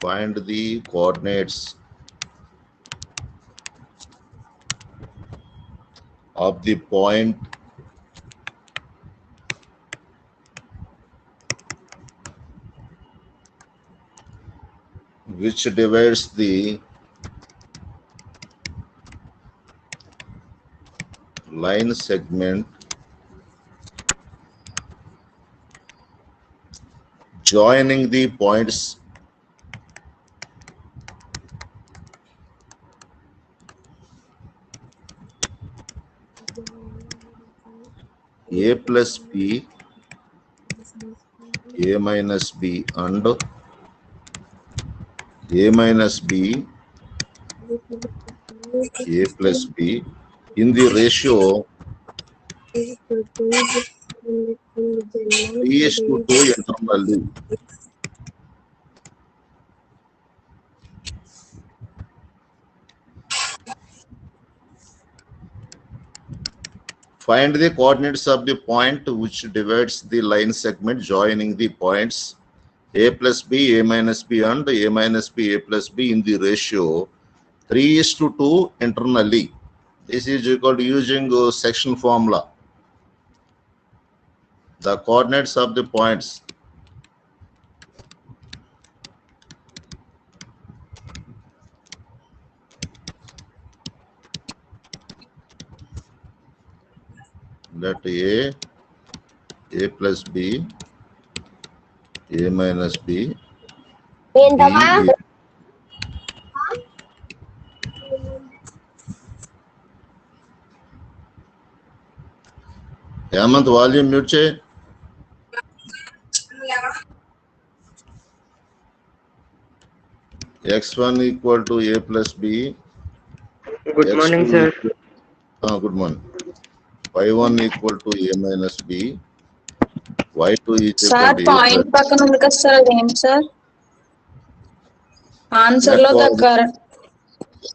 Find the coordinates of the point which divides the line segment joining the points A plus B, A minus B and A minus B, A plus B in the ratio 3:2 internally. Find the coordinates of the point which divides the line segment joining the points A plus B, A minus B and A minus B, A plus B in the ratio 3:2 internally. This is equal to using section formula. The coordinates of the points let A plus B, A minus B, B, Hemant, volume mute చేయి. X1 equal to A plus B. Good morning, X2 sir. Good morning. Y1 equal to A minus B. Y2 is equal sir to A point plus పక్కన ఉంది కదా sir అదేంటి sir answer లో Let దగ్గర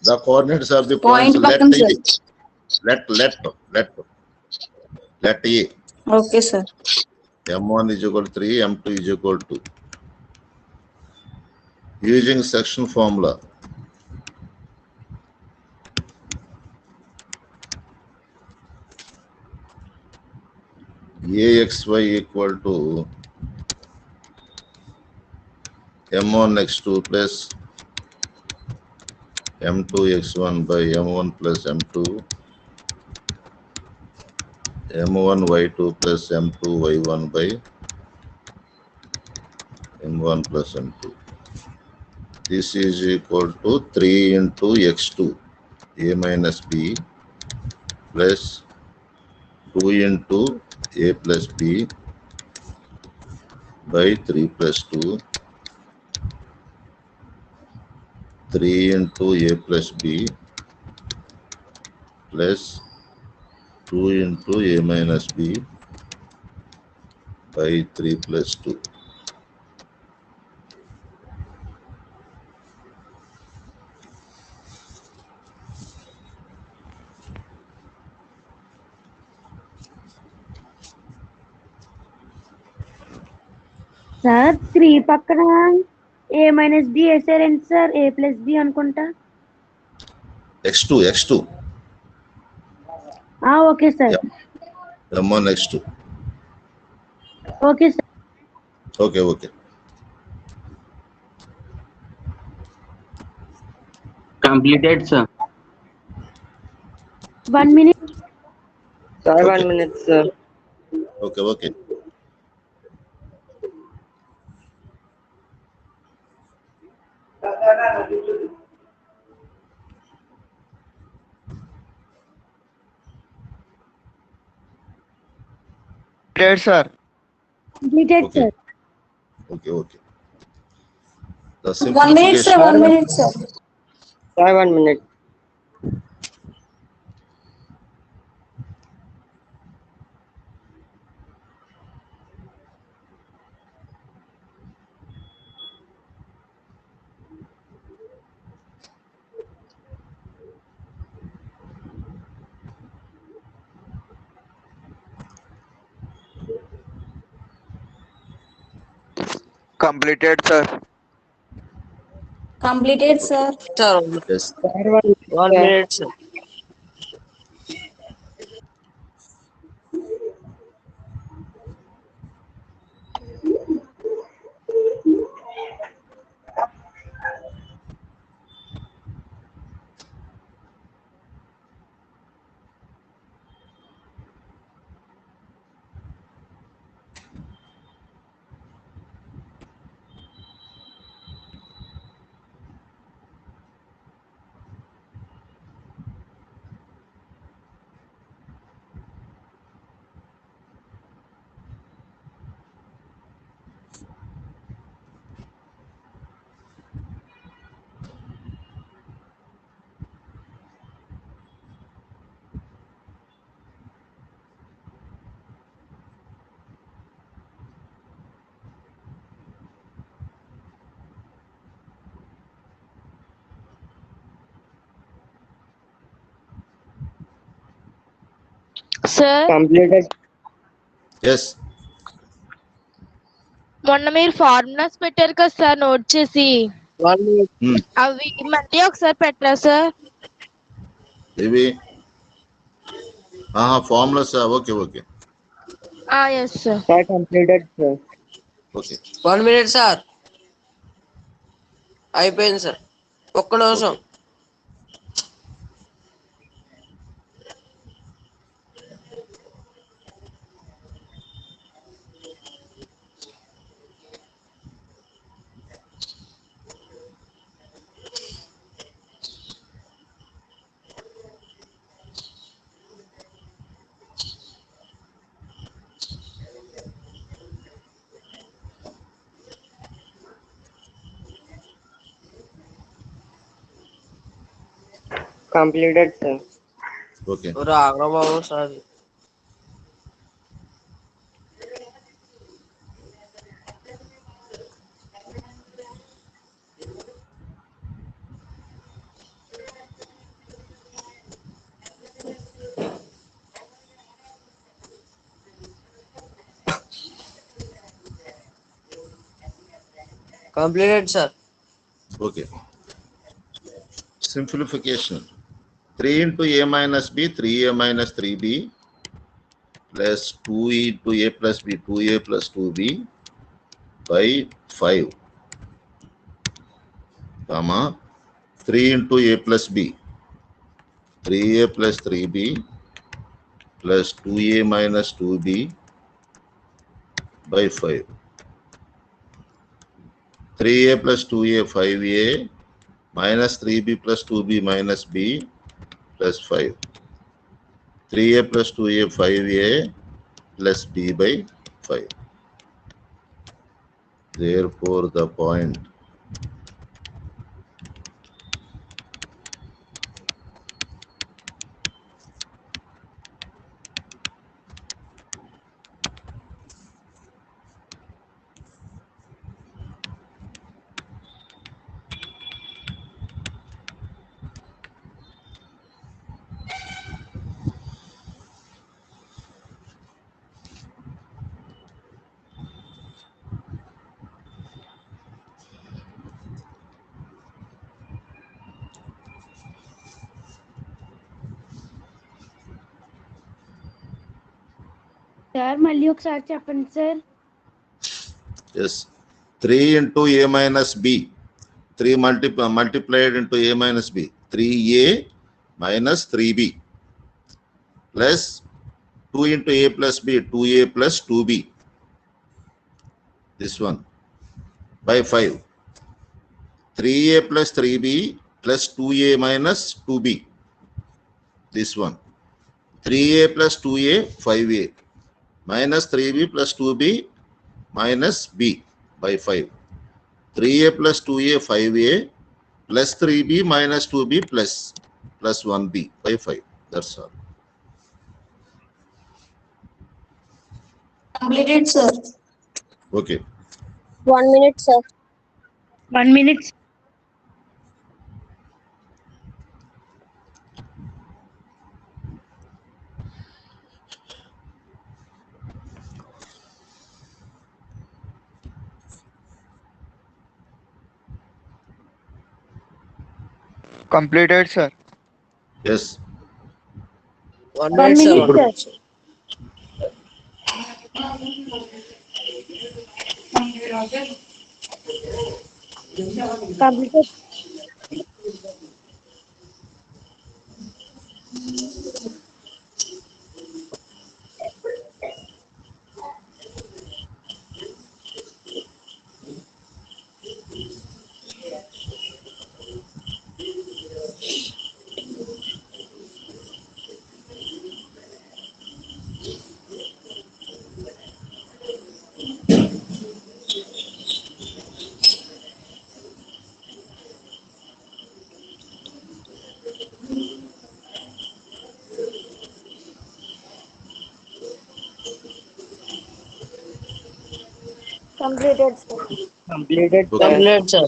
the coordinates of the points point పక్కన sir let A. Okay sir M1 is equal to 3, M2 is equal to. Using section formula. AXY equal to M1 X2 plus M2 X1 by M1 plus M2, M1 Y2 plus M2 Y1 by M1 plus M2. This is equal to 3 into X2, A minus B plus 2 into A plus B by 3 plus 2, 3 into A plus B plus 2 into A minus B by 3 plus 2. Sir 3 పక్కన A minus B వేసారండి sir A plus B అనుకుంటా X2. Okay sir M1 X2. Okay sir Okay. Completed, sir. 1 minute Sir, Okay. 1 minute, sir. Okay. Great, sir. completed Okay. sir Okay. The 1 minute sir, simplification. 1 minute sir. Sir, 1 minute. Completed, sir. Completed, sir. Sir, Yes. sir, 1 minute, sir. Sir Completed. Yes. మొన్న మీరు formulas పెట్టారు కదా sir note చేసి 1 minute. Hmm. అవి మళ్ళీ ఒకసారి పెట్టరా sir ఇవి formulas. Okay okay yes sir Sir, completed, sir. Okay 1 minute, sir. అయిపోయింది సార్. ఒక్క నిమిషం. Okay Completed, sir. Okay Raghavababu sir. Completed, sir. Okay simplification 3 into a minus b 3a minus 3b plus 2 into a plus b 2a plus 2b by 5 comma 3 into a plus b 3a plus 3b plus 2a minus 2b by 5 3a plus 2a 5a minus 3b plus 2b minus b plus 5 3a plus 2a 5a plus b by 5. Therefore, the point sir మళ్ళీ ఒకసారి చెప్పండి sir. is 3 into a minus b 3 multiplied into a minus b 3a minus 3b plus 2 into a plus b 2a plus 2b this one by 5 3a plus 3b plus 2a minus 2b this one 3a plus 2a 5a minus 3b plus 2b minus b by 5 3a plus 2a 5a plus 3b minus 2b plus 1b by 5. That's all. Completed, sir. Okay. 1 minute, sir. 1 minute. Completed, sir. Yes. 1 1 minute, sir. minute, 1 sir. minute. Completed. Completed, sir. Completed, Okay. complete, sir.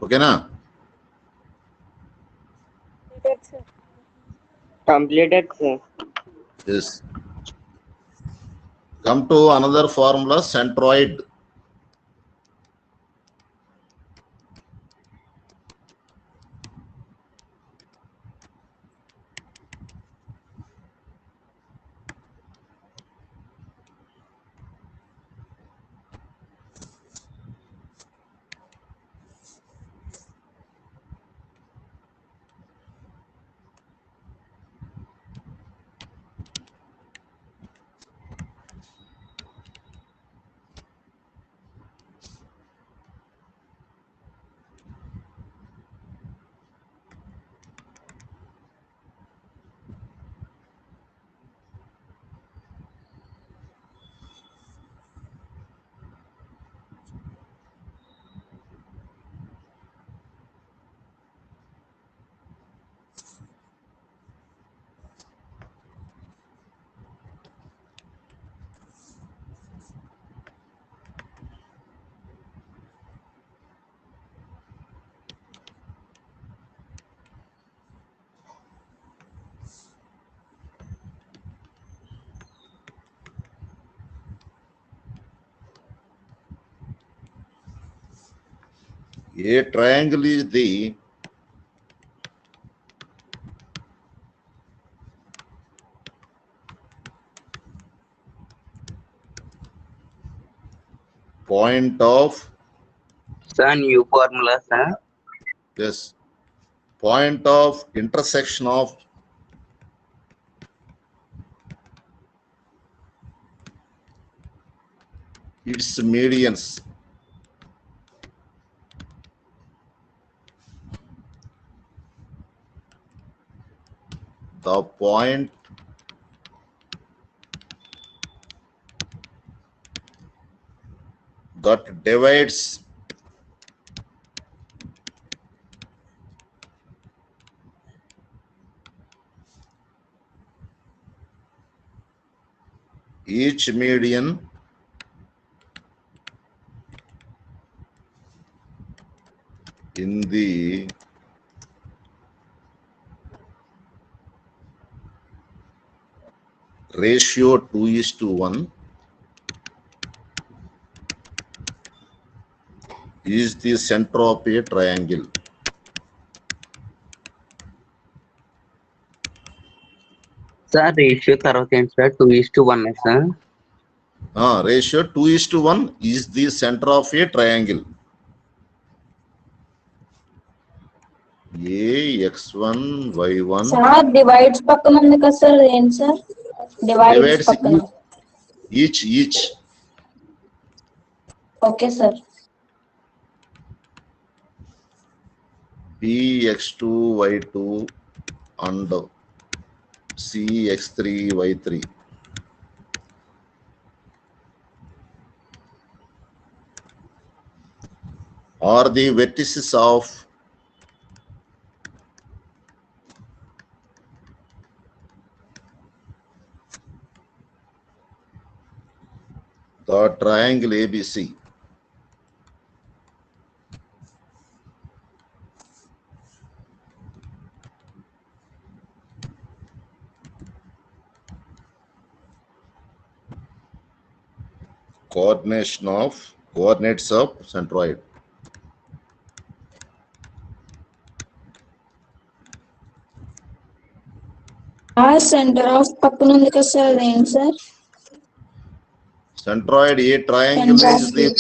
Okay, na? Completed, sir. Completed, sir. Yes. Come to another formula, centroid. A triangle is the point of, Sir, new formula, sir. yes, point of intersection of its medians. The point that divides each median in the ratio 2:1 is the center of a triangle. Sir, ratio tarvata ఏంటి sir? 2:1, sir. Ratio 2:1 is the center of a triangle. X1, Y1 sir divides పక్కన ఉంది కదా sir ఏంటి sir divides divides పక్కన each. Okay sir Bx2, Y2 and Cx3, Y3. Are the vertices of the triangle ABC. coordinates of centroid. Centre of పక్కన ఉంది కదా sir అదేంటి sir Centroid, a triangle Center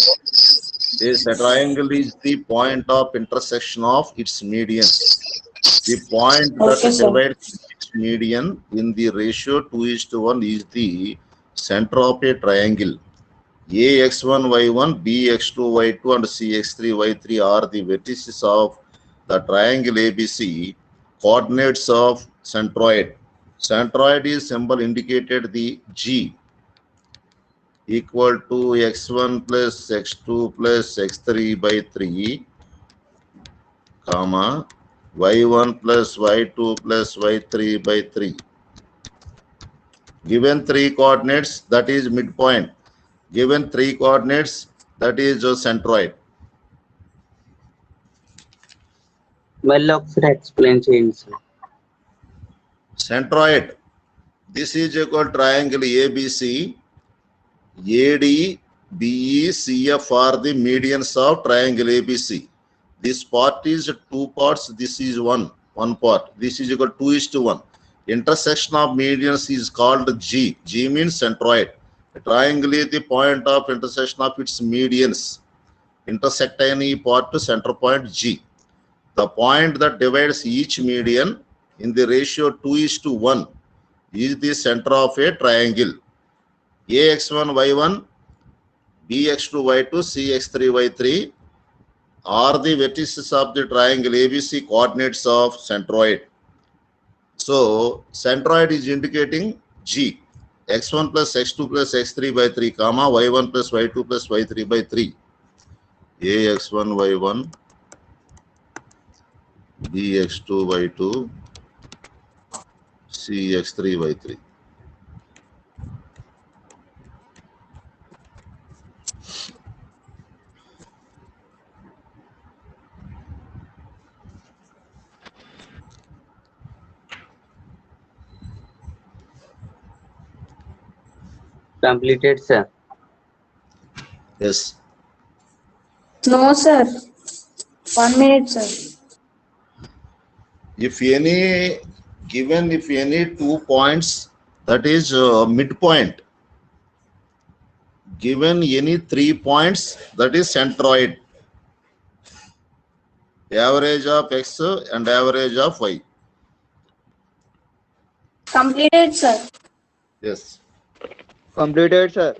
is of the triangle is the point of intersection of its medians. The point that Okay, sir. divides its median in the ratio 2:1 is the center of a triangle. AX1, Y1, BX2, Y2, and CX3, Y3 are the vertices of the triangle ABC, coordinates of centroid. Centroid is symbol indicated the G equal to x1 plus x2 plus x3 by 3, comma, y1 plus y2 plus y3 by 3. Given three coordinates, that is midpoint. Given three coordinates, that is centroid. మళ్ళీ ఒకసారి explain చేయండి sir. Centroid. This is equal triangle ABC. AD, BE, CF are the medians of triangle ABC. This part is two parts. This is one part. This is equal to 2:1. Intersection of medians is called G. G means centroid. A triangle is the point of intersection of its medians. Intersect any part to center point G. The point that divides each median in the ratio 2:1 is the center of a triangle. AX1, Y1, BX2, Y2, CX3, Y3 are the vertices of the triangle ABC, coordinates of centroid. So, centroid is indicating G. X1 plus X2 plus X3 by 3, comma, Y1 plus Y2 plus Y3 by 3. AX1, Y1, BX2, Y2, CX3, Y3. Completed sir. Yes. No sir 1 minute sir If any 2 points, that is midpoint. Given any 3 points, that is centroid. Average of x and average of y. Completed sir Yes. Completed, sir.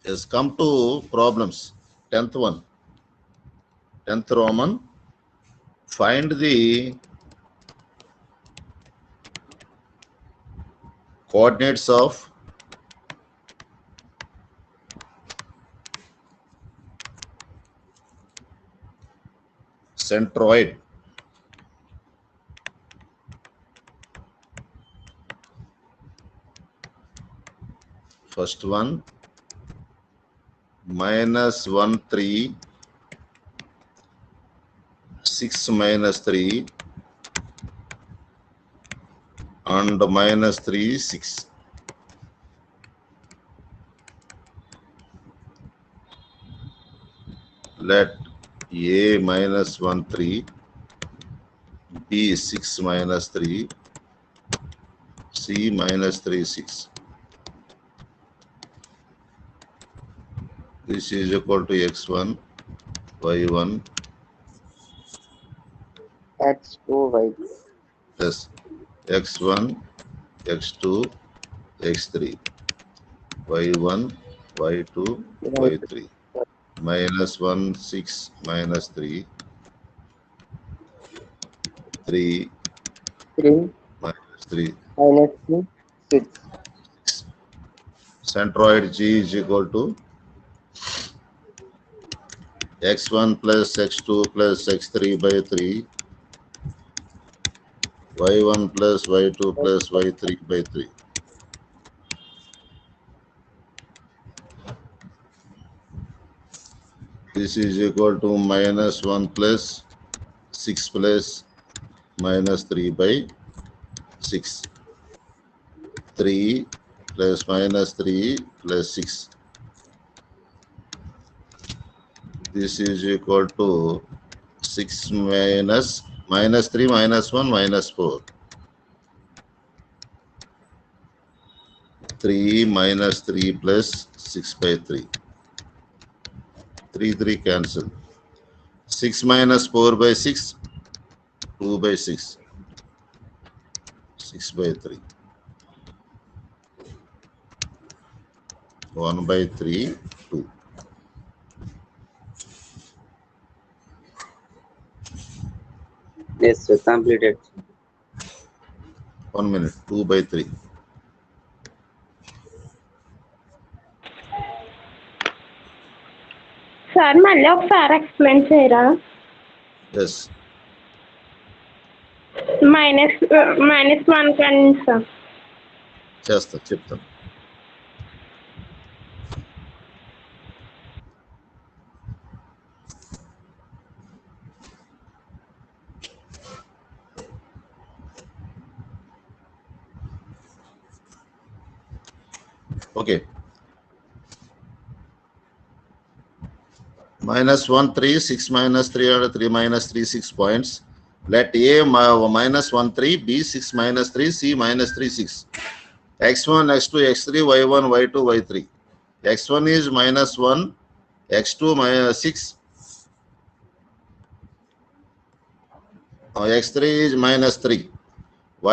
Yes. Come to problems. 10th one. 10th Roman. Find the coordinates of centroid. First one, -1, 3, 6 minus 3, and -3, 6. Let A -1, 3, B 6 minus 3, C -3, 6. This is equal to x1, y1 X2, Y2. plus x1, x2, x3, y1, y2, y3. -1, 6 minus 3, 3 3 minus 3. minus 2, 6. Centroid G is equal to x1 plus x2 plus x3 by 3, y1 plus y2 plus y3 by 3. This is equal to -1 plus 6 plus -3 by 6. 3 plus -3 plus 6. This is equal to 6 minus 3 minus 1 minus 4. 3 minus 3 plus 6 by 3. 3 cancel. 6 minus 4 by 6. 2 by 6. 6 by 3. 1 by 3, 2. Yes, sir. Completed. 1 minute. 2 by 3. Sir మళ్ళీ ఒకసారి explain చేయరా? Yes. Minus 1 కండి sir. చెప్తాను. Okay. Minus 1, 3, 6 minus 3 or 3 minus 3, 6 points. Let A minus 1, 3, B 6 minus 3, C minus 3, 6. X1, X2, X3, Y1, Y2, Y3. X1 is minus 1, X2 minus 6. X3 is minus 3.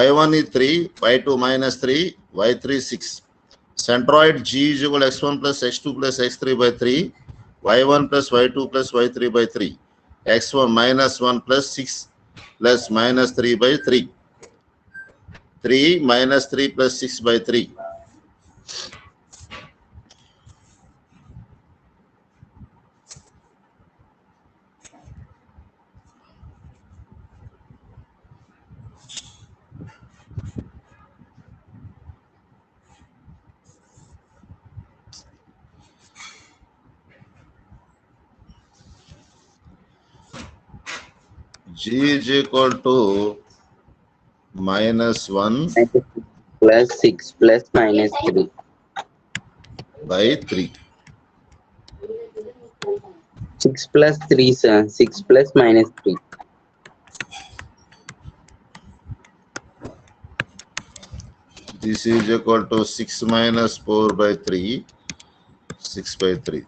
Y1 is 3, Y2 minus 3, Y3 6. Centroid G is equal to X1 plus X2 plus X3 by 3. Y1 plus Y2 plus Y3 by 3. X1 minus 1 plus 6 plus minus 3 by 3. 3 minus 3 plus 6 by 3. G is equal to minus 1 Plus 6 plus minus 3. by 3. 6 plus 3, sir. 6 plus minus 3. This is equal to 6 minus 4 by 3. 6 by 3.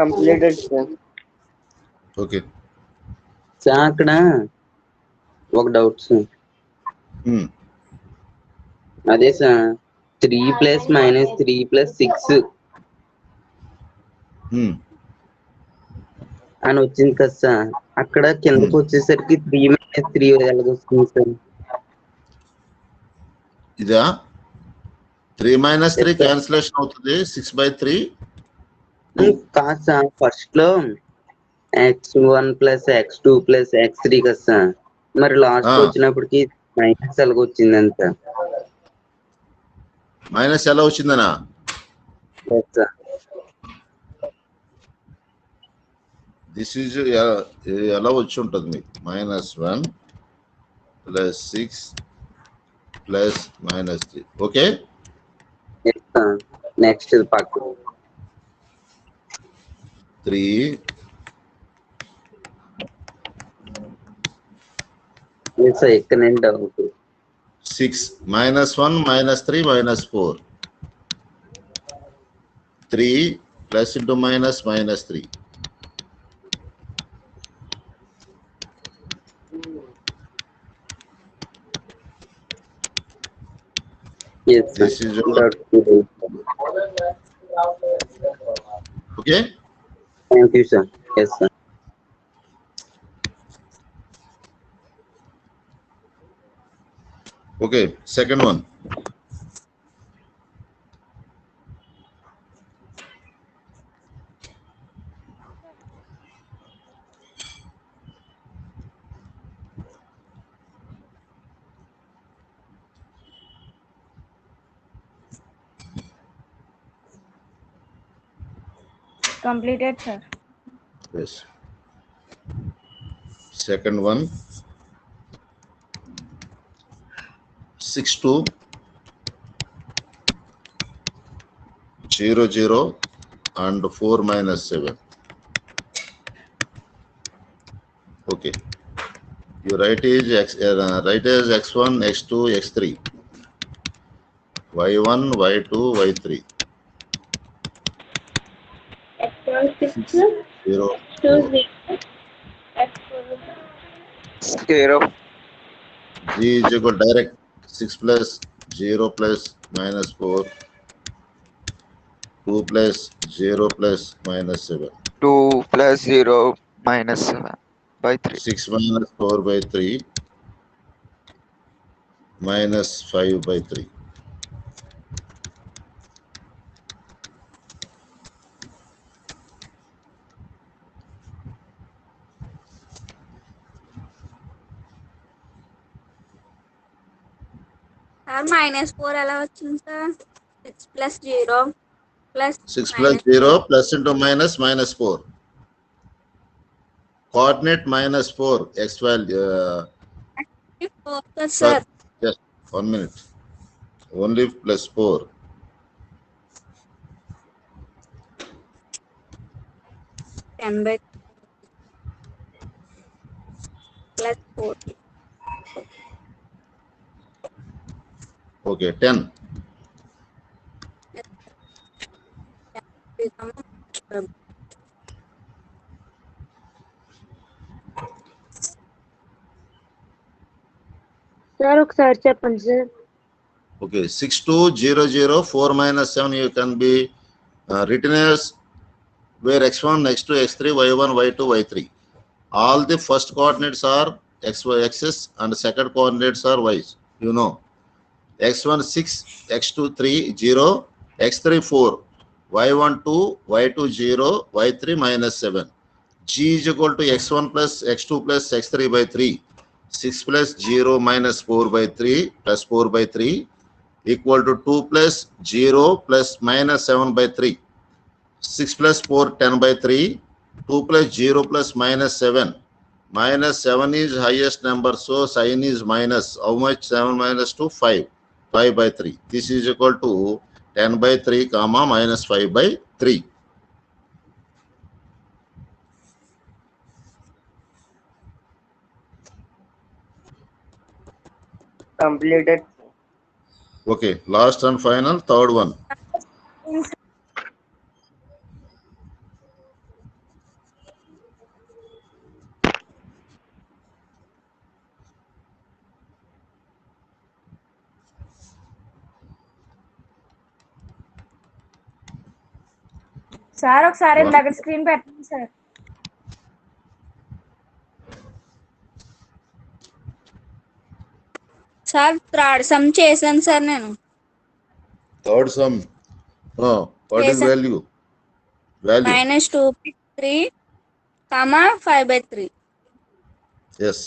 Completed, sir. Okay. Sir అక్కడ ఒక doubt sir. అదే sir 3 plus minus 3 plus 6 అని వచ్చింది కదా sir. అక్కడ కిందకు వచ్చేసరికి 3 minus 3 ఎలాగొస్తుంది sir? ఇదా 3 minus 3 cancellation అవుతుంది 6 by 3. కాదు సార్, ఫస్ట్ లో x1 plus x2 plus x3 కదా సార్. మరి లాస్ట్ వచ్చినప్పటికి మైనస్ ఎలాగ వచ్చిందని సార్? మైనస్ ఎలా వచ్చిందనా? సార్ దిస్ ఈజ్ ఎలా వచ్చి ఉంటుంది మీకు? -1 ప్లస్ 6 ప్లస్ -3. ఓకే, నెక్స్ట్ పక్క 3 సార్ ఇక్కడ నేను doubt 6 -1 -3 -4 3 plus into minus -3. This is okay. Thank you, sir. Yes, sir. Okay, second one. Completed, sir. Yes. Second one, 6 2 0 0 and 4 minus 7. Okay. You write as x1, x2, x3, y1, y2, y3. X1 6, 0 2 4. 0, X4 0. G is equal direct 6 plus 0 plus minus 4, 2 plus 0 plus minus 7. 2 plus 0 minus 7 by 3. 6 minus 4 by 3 minus 5 by 3. Sir -4 ఎలా వచ్చింది sir 6 plus 0 plus 6 plus 0 plus into minus 4. Coordinate minus 4 x value. 4 కదా sir Just 1 minute. Only plus 4. Ten by plus 4. Okay, 10. Sir, ఒకసారి చెప్పండి sir. Okay, 6 2 0 0 4 minus 7 you can be written as where x1, x2, x3, y1, y2, y3. All the first coordinates are x, y, x's and second coordinates are y's. You know, x1 6, x2 3 0, x3 4, y1 2, y2 0, y3 minus 7. G is equal to x1 plus x2 plus x3 by 3. 6 plus 0 minus 4 by 3 plus 4 by 3 equal to 2 plus 0 plus minus 7 by 3. 6 plus 4 10 by 3. 2 plus 0 plus minus 7. Minus 7 is highest number, so sign is minus. How much? 7 minus 2, 5. 5 by 3. This is equal to 10 by 3 comma minus 5 by 3. Completed. Okay, last and final, third one. Sir ఒకసారి ఇందాక screen పెట్టండి sir. Sir third sum చేశాను sir నేను. Third sum. What is Yes, sir. value? Value. -2/3, 5 by 3. Yes.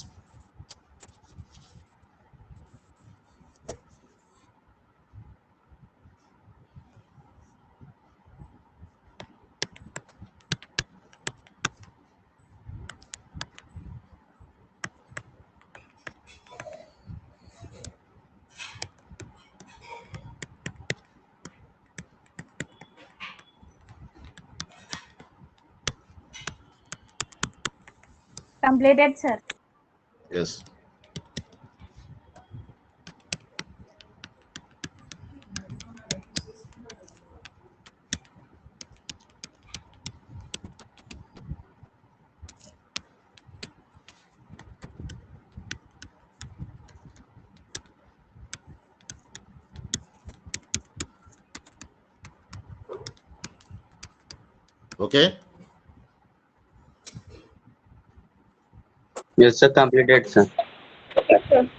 Completed, sir. Yes. Okay. Yes, sir. Completed, sir. Okay, sir.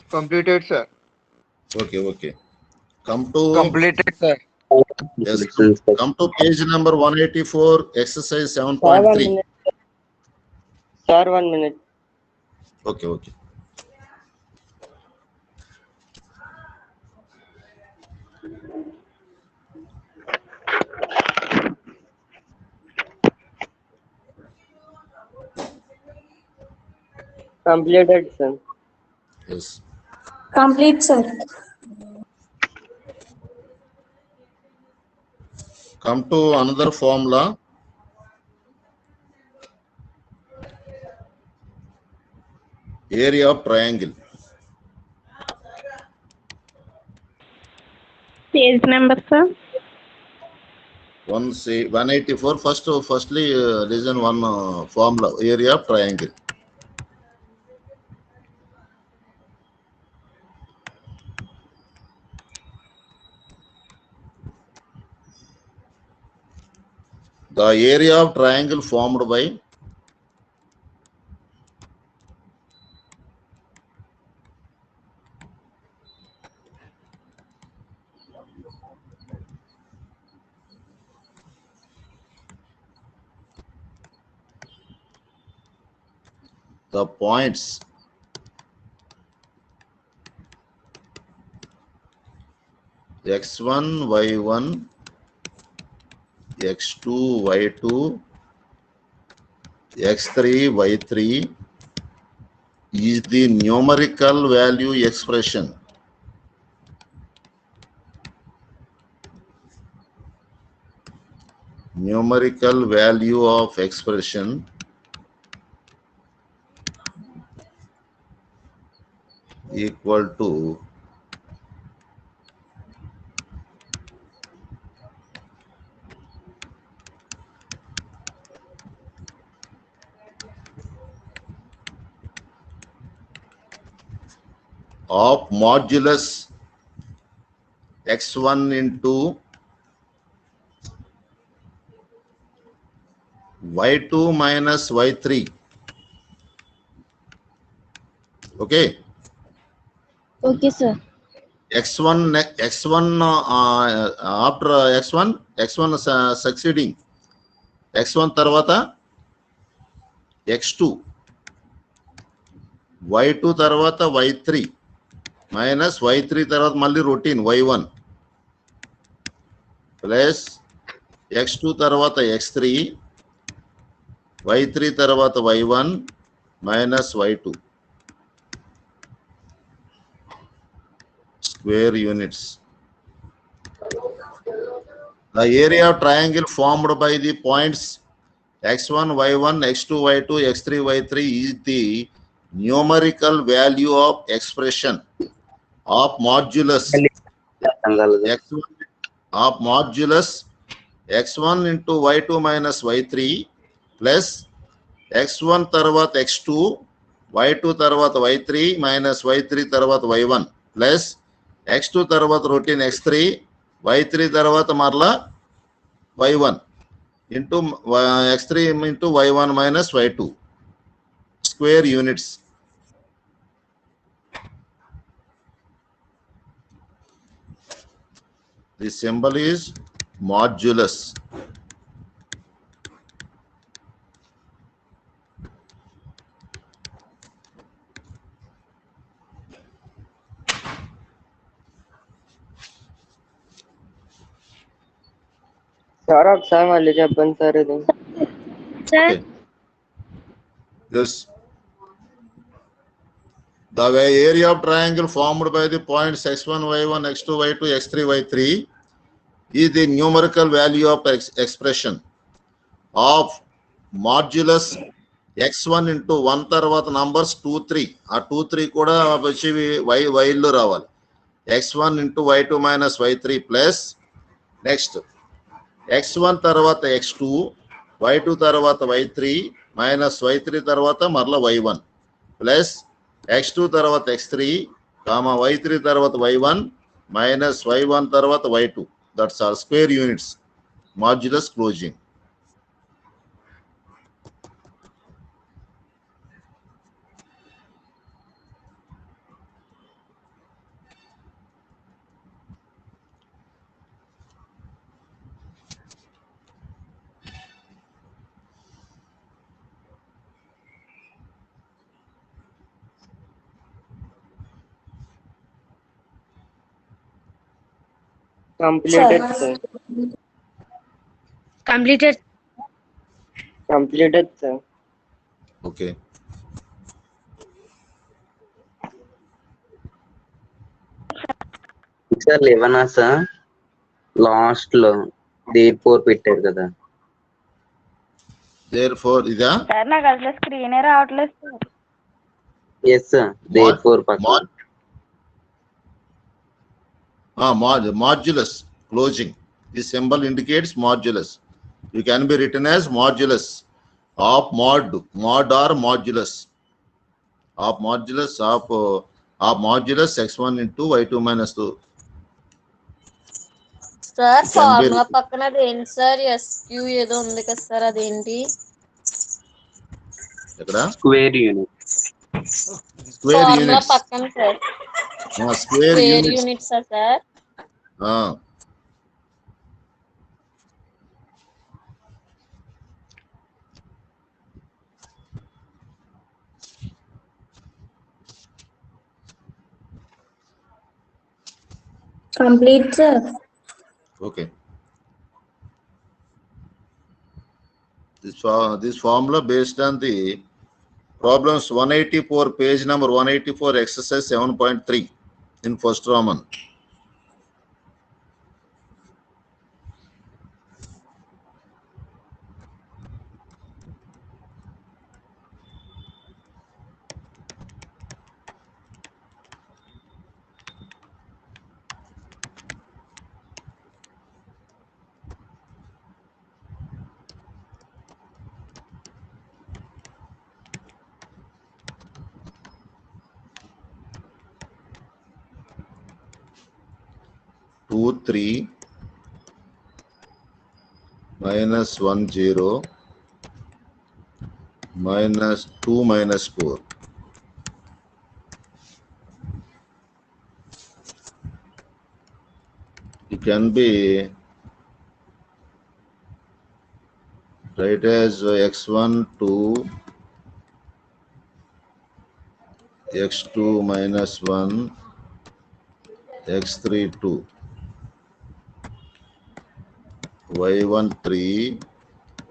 Completed, sir. Okay. Come to Completed, sir. yes. Come to page number 184, exercise Sir, 7.3. 1 minute. Sir, 1 minute. Okay. Completed, sir. Yes. Complete, sir. Come to another formula. Area of triangle. Page number, sir. 184. Firstly, listen one formula. Area of triangle. The area of triangle formed by the points x1, y1, x2, y2, x3, y3 is the numerical value expression. Numerical value of expression equal to of modulus x1 into y2 minus y3. Okay. Okay, sir. x1 after x1 succeeding x1 తర్వాత x2 y2 తర్వాత y3 minus y3 తర్వాత మళ్ళీ routine y1 plus x2 తర్వాత x3 y3 తర్వాత y1 minus y2 square units. The area of triangle formed by the points x1, y1, x2, y2, x3, y3 is the numerical value of expression of modulus x1 of modulus x1 into y2 minus y3 plus x1 తర్వాత x2 y2 తర్వాత y3 minus y3 తర్వాత y1 plus x2 తర్వాత routine x3 y3 తర్వాత మరలా y1 into x3 into y1 minus y2 square units. The symbol is modulus. Sir ఒకసారి మళ్ళీ చెప్పండి sir ఇది. Sir. Okay. Yes. The area of triangle formed by the points x1, y1, x2, y2, x3, y3 is the numerical value of expression of modulus x1 into 1 తర్వాత numbers 2, 3. ఆ 2, 3 కూడా వచ్చి y లో రావాలి. x1 into y2 minus y3 plus next x1 తర్వాత x2, y2 తర్వాత y3 minus y3 తర్వాత మరలా y1 plus x2 తర్వాత x3, y3 తర్వాత y1 minus y1 తర్వాత y2. That's all square units. Modulus closing. Completed, sir. Completed. Completed, sir. Okay. Sir లేవనా sir last లో therefore పెట్టారు కదా. therefore ఇదా సార్ నాకు అసలు స్క్రీనే రావట్లేదు sir. Yes sir therefore పక్కన modulus closing. This symbol indicates modulus. You can be written as modulus of mod or modulus of modulus of modulus x1 into y2 minus 2. Sir Can be formula పక్కన అదేంటి sir SQ ఏదో ఉంది కదా sir అదేంటి ఎక్కడ square unit. Square formula units పక్కన sir square square units units sir complete sir. okay. This formula based on the problems 184, page number 184, exercise 7.3 in first Roman. Two 3 minus 1 0 minus 2 minus 4. It can be right as x1 2 x2 minus 1 x3 2 y1 3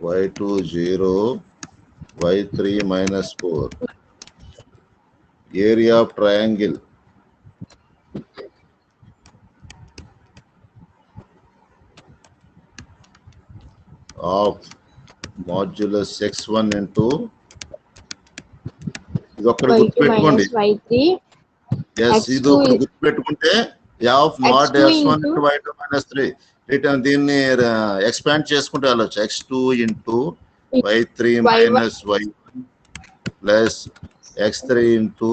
y2 0 y3 minus 4. Area of triangle of modulus x1 into ఇది ఒక్కటి గుర్తుపెట్టుకోండి. Yes ఇది ఒకటి గుర్తుపెట్టుకుంటే half mod x1 into y2 minus 3 return దీన్ని expand చేసుకుంటూ వెళ్ళొచ్చు. x2 into y3 minus y1 plus x3 into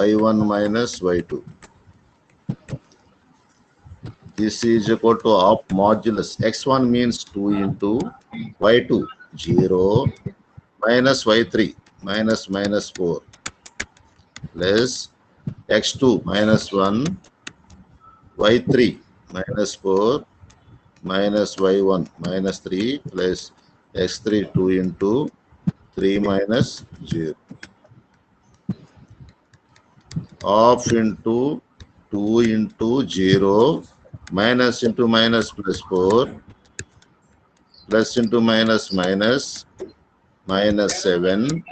y1 minus y2. This is equal to half modulus x1 means 2 into y2 0 minus y3 minus 4 plus x2 minus 1 y3 minus 4 minus y1 minus 3 plus x3 2 into 3 minus 0. Half into 2 into 0 minus into minus plus 4 plus into minus minus minus 7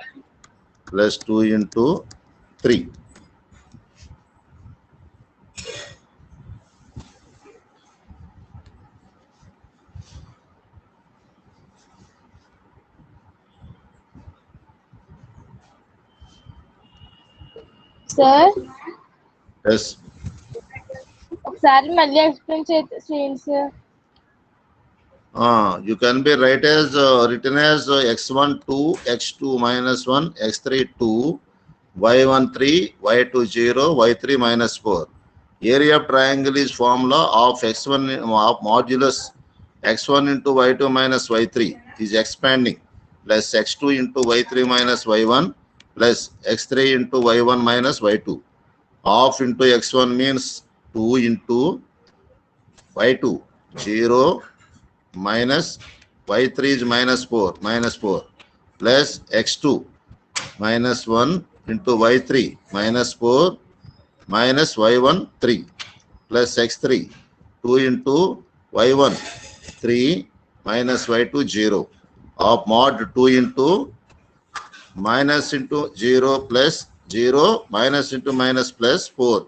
plus 2 into 3. Sir Yes. ఒకసారి మళ్ళీ explain చేయండి sir. You can be written as x1 2 x2 minus 1 x3 2 y1 3 y2 0 y3 minus 4. Area of triangle is formula of x1 of modulus x1 into y2 minus y3 is expanding plus x2 into y3 minus y1 plus x3 into y1 minus y2. Half into x1 means 2 into y2 0 minus y3 is minus 4 plus x2 minus 1 into y3 minus 4 minus y1 3 plus x3 2 into y1 3 minus y2 0 of mod 2 into minus into 0 plus 0 minus into minus plus 4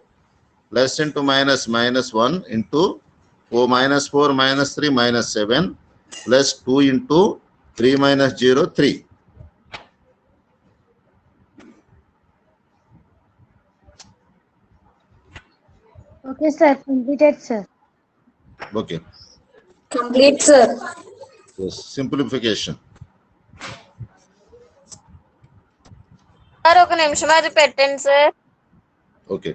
plus into minus minus 1 into 4 minus 4 minus 3 minus 7 plus 2 into 3 minus 0 3. Okay, sir. Completed, sir. Okay. Complete, sir. Yes. Simplification. Sir ఒక నిమిషం అది పెట్టండి sir. Okay.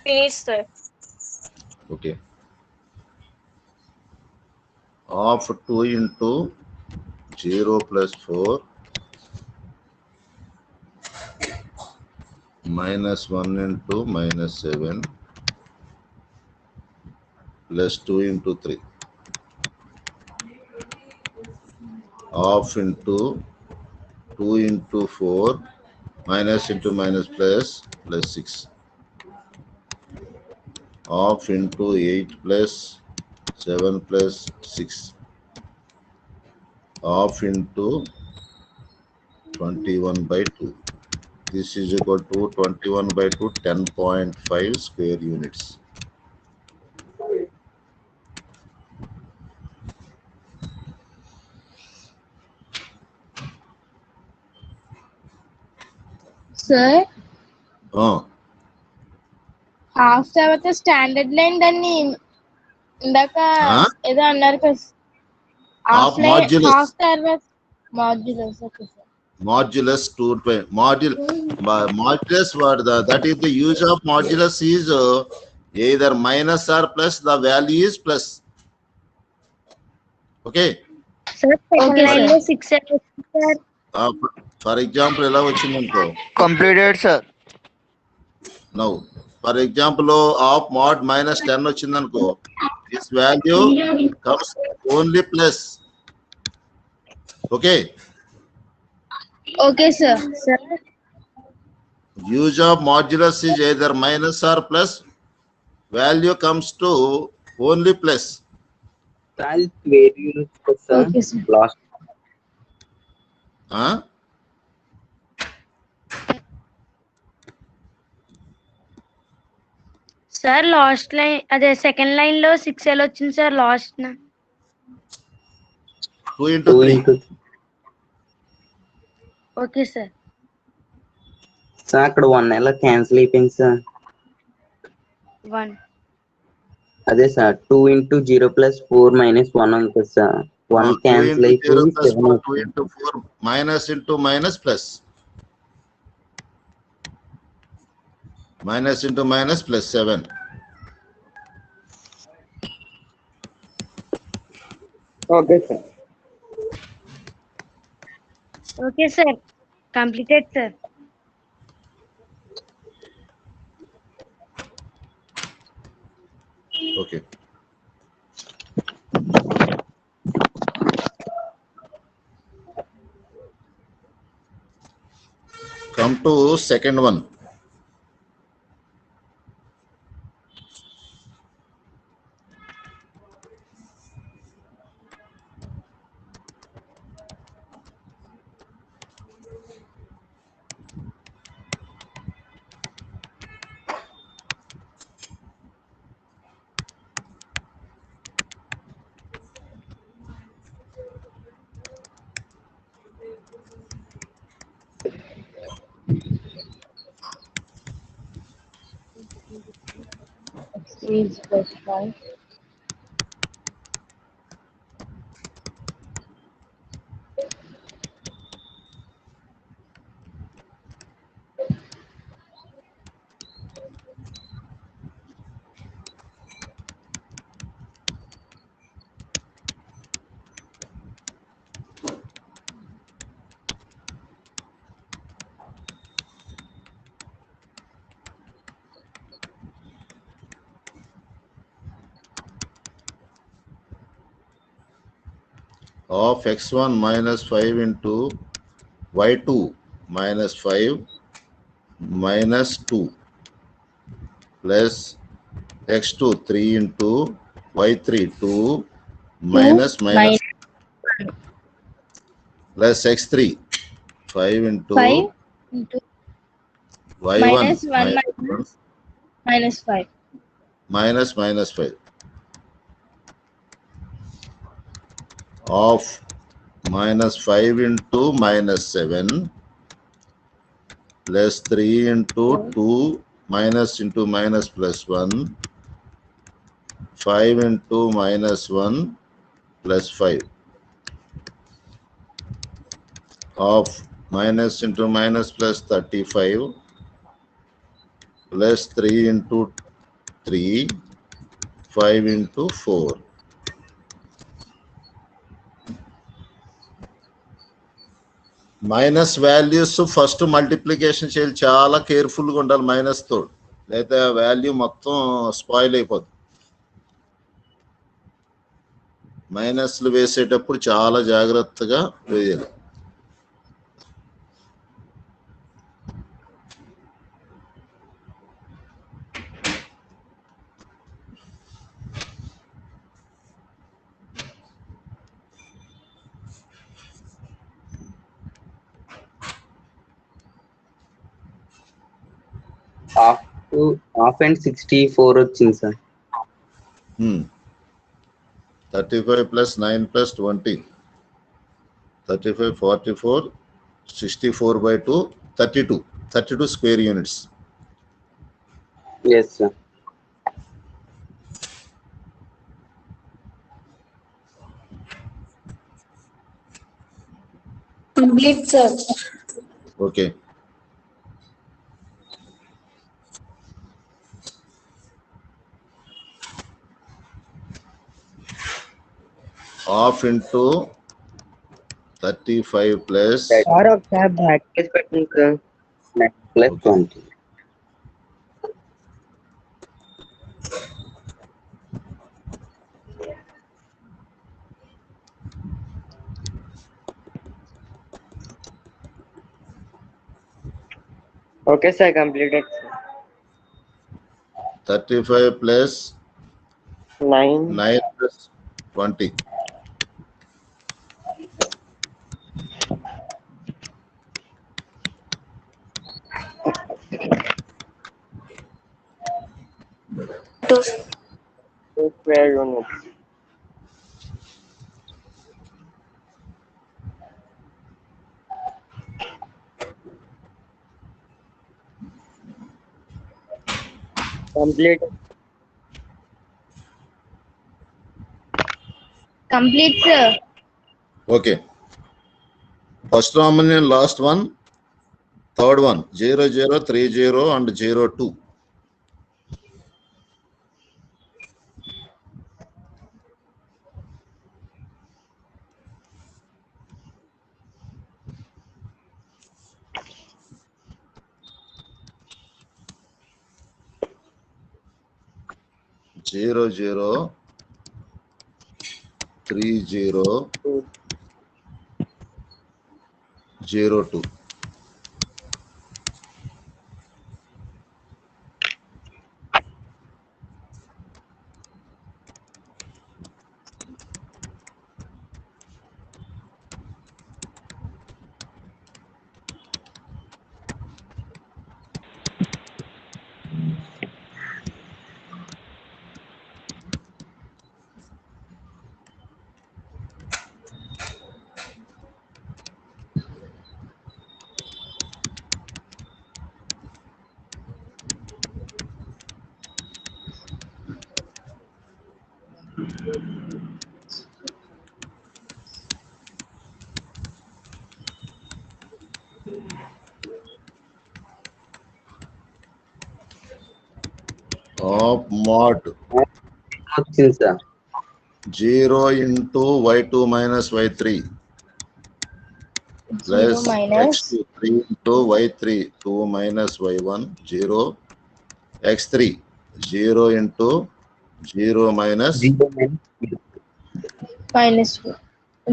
Finish sir. Okay. Of 2 into 0 plus 4 minus 1 into minus 7 plus 2 into 3. Half into 2 into 4 minus into minus plus 6. Half into 8 plus 7 plus 6. Half into 21 by 2. This is equal to 21 by 2, 10.5 square units. Sir Ah, half తర్వాత standard line దాన్ని ఇందాక Huh? ఏదో అన్నారు కదా. Half modulus. Half తర్వాత modulus. Okay sir. Modulus 2 modulus that is the use of modulus is either minus or plus, the value is plus. Okay. Sir, second Okay, line sir. లో 6 sir. For example, ఎలా వచ్చిందనుకో, Completed, sir. now for example of mod minus 10 వచ్చిందనుకో, this value comes only plus. Okay. Okay sir. Sir, Use of modulus is either minus or plus, value comes to only plus. That's very useful, sir. Okay, sir. Last Huh? Sir last line అదే second line లో 6 ఎలా వచ్చింది sir last 2 into 2 3. into okay sir. Sir అక్కడ 1 ఎలా cancel అయిపోయింది sir. 1 అదే sir 2 into 0 plus 4 minus 1 ఉంటుంది sir. 1 2 cancel into 0 అయిపోయి plus 7 4, 2 వచ్చింది. into 4, minus into minus plus. Minus into minus plus 7. Okay sir. Okay sir. Completed sir. Okay. Come to second one. Is plus 5. of x1 minus 5 into y2 minus 5 minus 2 plus x2 3 into y3 2 minus plus x3 5 into 5 into y1 minus 1 minus 5. minus 5 of minus 5 into minus 7 plus 3 into 2 minus into minus plus 1 5 into minus 1 plus 5 of minus into minus plus 35 plus 3 into 3 5 into 4. Minus values first multiplication చేయాలి, చాలా కేర్ఫుల్గా ఉండాలి minus తో, లేదా value మొత్తం spoil అయిపోతుంది. మైనస్లు వేసేటప్పుడు చాలా జాగ్రత్తగా వేయాలి. హాఫ్ అండ్ 64 వచ్చింది sir. 35 plus 9 plus 20 35 44 64 by 2 32 square units. Yes sir. Complete, sir. Okay. Half into 35 plus sir ఒకసారి బ్రాకెట్ పెట్టండి sir. 9 plus 20. Okay sir, completed. 35 plus 9 plus 20. square units. Complete. Complete, sir. Okay. First Romanian, last one, third one, 0 0 3 0 and 0 2. Zero zero 3 0 0 2. Of mod వచ్చింది sir. 0 into y2 minus y3 plus 0 minus x2 3 into y3 2 minus y1 0 x3 0 into 0 minus 0 minus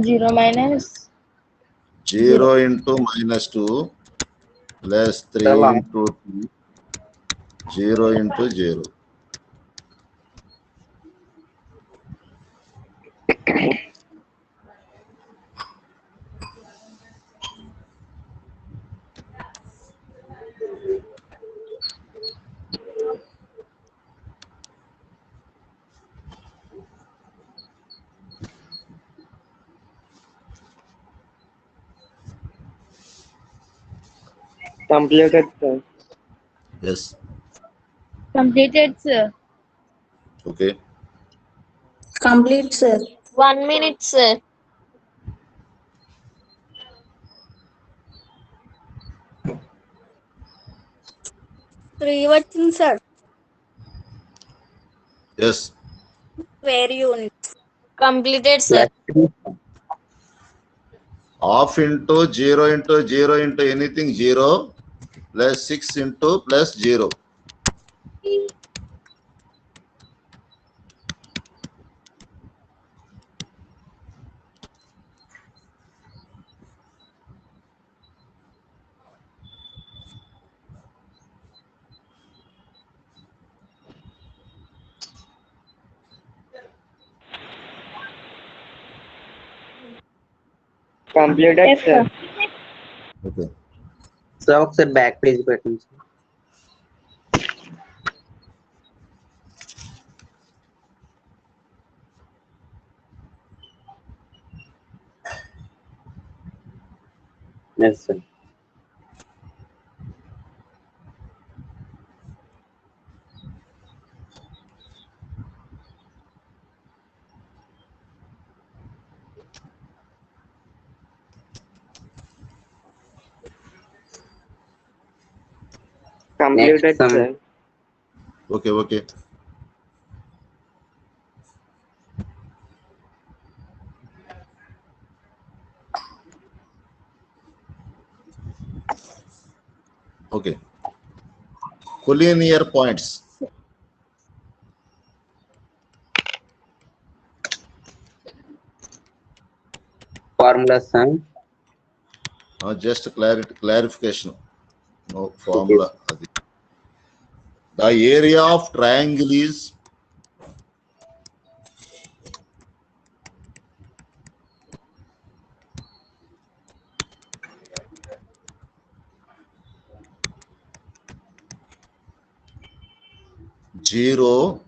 0 minus 0 into -2 plus 3 into 2, 0 into 0. Completed, sir. Yes. completed, sir. Okay. Complete, sir. 1 minute, sir. Three వచ్చింది sir. Yes. Square units. Completed, sir. Half into 0 into 0 into anything 0 plus 6 into plus 0. Completed, sir. Okay. So ఒకసారి back page పెట్టండి sir. Yes sir. Completed, Next sum. sir. Okay. Okay. Okay. Collinear points. Formulas sir. Just clarification. No formula. The area of triangle is zero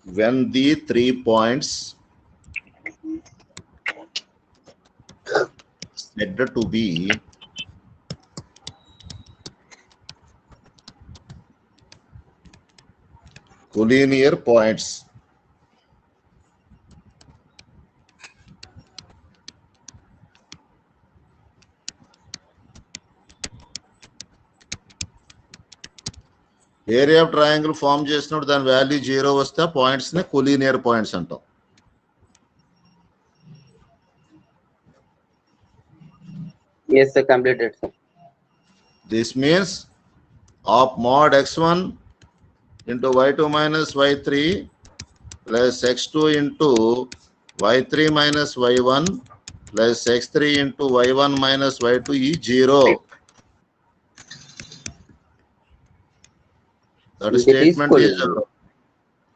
when the 3 points said to be collinear points. Area of triangle form చేసినప్పుడు దాని value 0 వస్తే points ని collinear points అంటాం. Yes sir, completed sir. This means of mod x1 into y2 minus y3 plus x2 into y3 minus y1 plus x3 into y1 minus y2 is 0. That It is statement is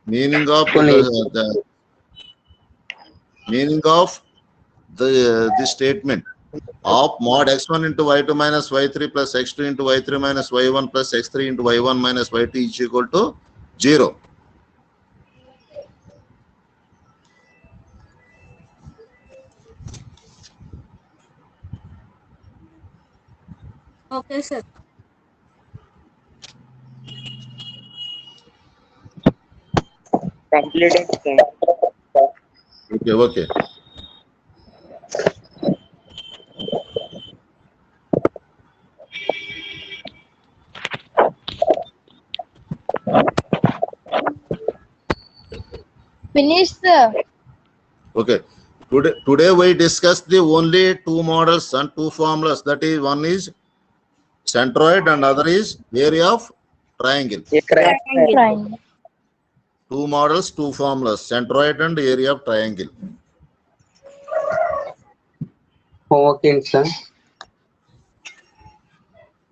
meaning of the meaning of the statement of mod x1 into y2 minus y3 plus x2 into y3 minus y1 plus x3 into y1 minus y2 is equal to 0. Okay, sir. Completed, sir. Okay, okay. Finished, sir. Okay. Today we discussed the only two models and two formulas. That is, one is centroid and other is area of triangle. Yes, sir. Triangle. 2 models, 2 formulas, centroid and area of triangle. Homework ఏంటి sir?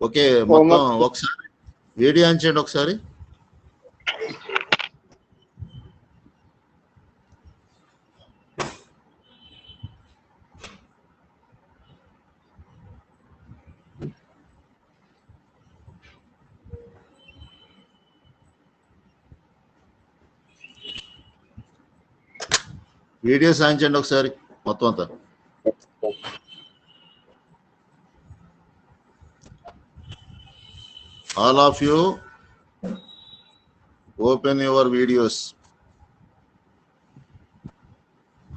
Okay, మొత్తం ఒకసారి video on చేయండి ఒకసారి. Videos on చేయండి ఒకసారి మొత్తం అంతా. All of you open your videos.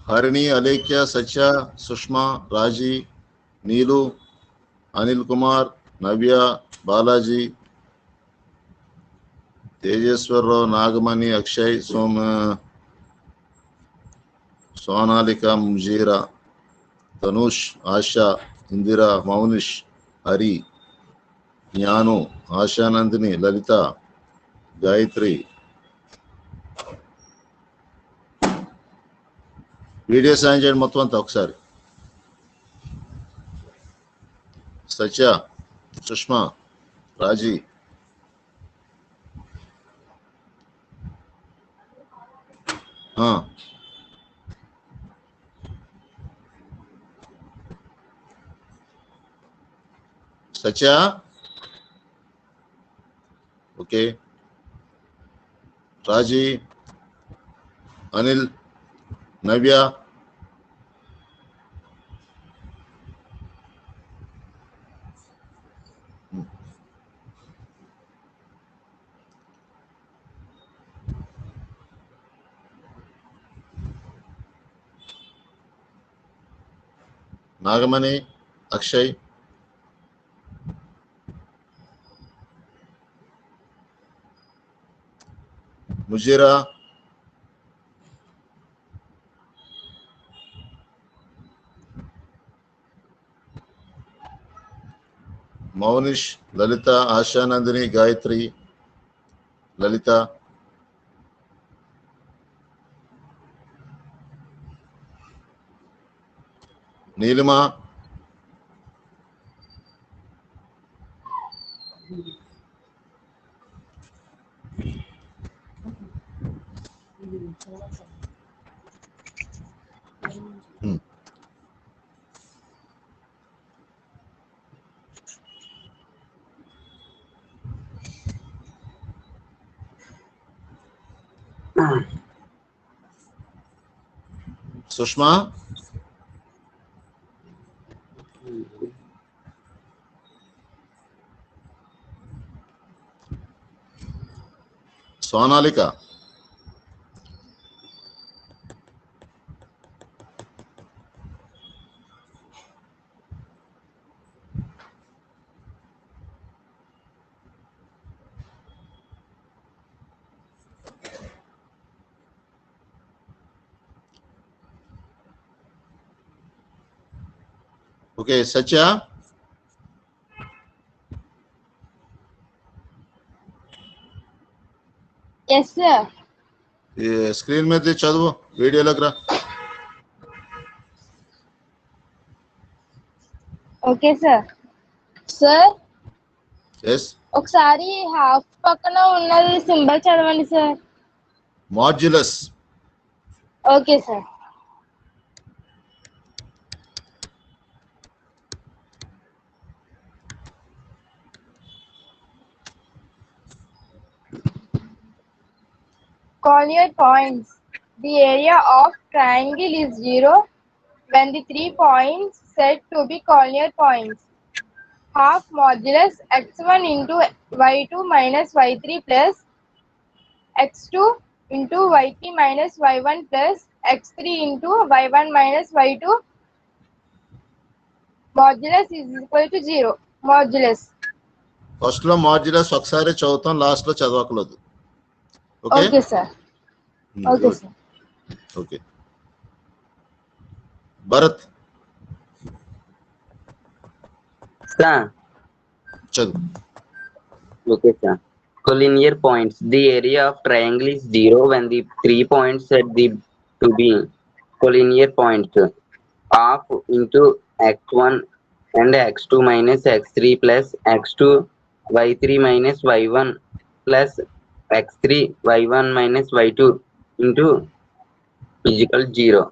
Harini, Alekhya, Satya, Sushma, Raji, Neelu, Anil Kumar, Navya, Balaji, Tejeswar Rao, Nagamani, Akshay, Sonalika, Mujira, Tanush, Asha, Indira, Maunish, Hari, Gnanu, Ashanandini, Lalitha, Gayathri. Videos on చేయండి మొత్తం అంతా ఒకసారి. Satya, Sushma, Raji. Satya, okay. Raji, Anil, Navya. Nagamani, Akshay. Mujeera, Maunish, Lalitha, Ashanandini, Gayathri, Lalitha. Neelima, Sushma, Sonalika, okay. Satya, yes sir. Screen మీద చదువు, వీడియోలోకి రా. Okay sir. Sir yes. ఒకసారి half పక్కన ఉన్నది సింబల్ చదవండి sir. Modulus. Okay sir. Collier points. The area of triangle is 0 when the 3 points said to be Collier points. Half modulus x1 into y2 minus y3 plus x2 into y3 minus y1 plus x3 into y1 minus y2 modulus is equal to 0. Modulus. First లో modulus ఒకసారి చదువుతాం, last లో చదవకలేదు. Okay. Okay sir. Okay sir. Okay. Bharat sir చదువు. Okay sir. collinear points. The area of triangle is 0 when the 3 points set the to be collinear points. Half into x1 and x2 minus x3 plus x2 y3 minus y1 plus x3 y1 minus y2 into is equal to 0.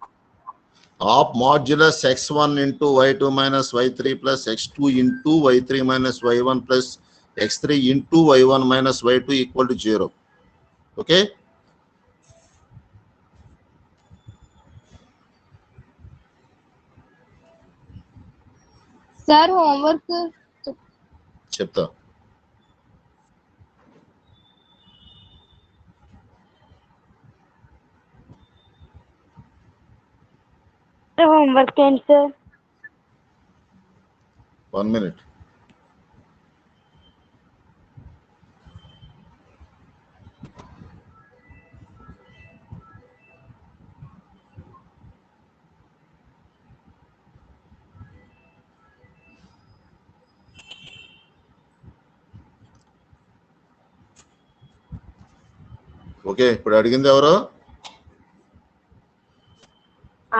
Half modulus x1 into y2 minus y3 plus x2 into y3 minus y1 plus x3 into y1 minus y2 equal to 0. Okay? Sir, homework. చెప్తా. Homework ఏంటి sir? 1 minute. Okay, ఇప్పుడు అడిగింది ఎవరు?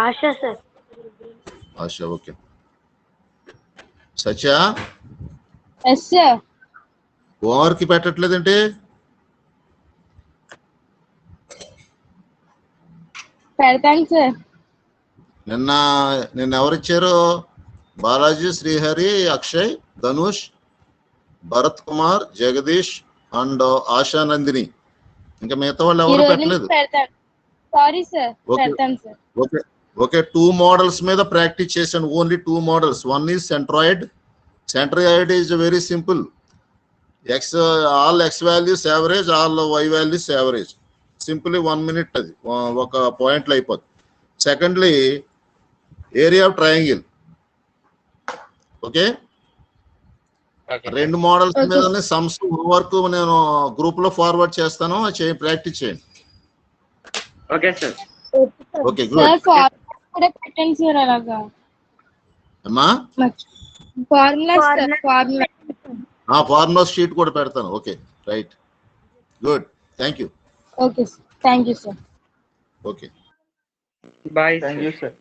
ఆశ sir. ఆశ. Okay. సత్య, Yes, sir. Homework పెట్టట్లేదంటే? పెడతాను sir. నిన్న ఎవరిచ్చారు? Balaji, Srihari, Akshay, Dhanush, Bharat Kumar, Jagadish and ASHA Nandini. ఇంకా మిగతా వాళ్ళు ఈ ఎవరు రోజు పెట్టలేదు. నుంచి పెడతాను. Sorry sir, Okay. పెడతాను సార్. ఓకే ఓకే, 2 మోడల్స్ మీద ప్రాక్టీస్ చేశాను. Only 2 models. One is centroid. Centroid is very simple. All X values average, all Y values average. Simply 1 minute అది ఒక పాయింట్లో అయిపోతుంది. Secondly area of triangle. Okay, 2 models Okay. మీద sums work నేను group లో forward చేస్తాను. Practice చేయండి. Okay sir. Okay, sir, good. Formula కూడా పెట్టండి సార్. అలాగా అమ్మా, formula sir, formula. Formula sheet కూడా పెడతాను. Okay, right, good, thank you. Okay sir, thank you sir. Okay. Bye. Thank you sir.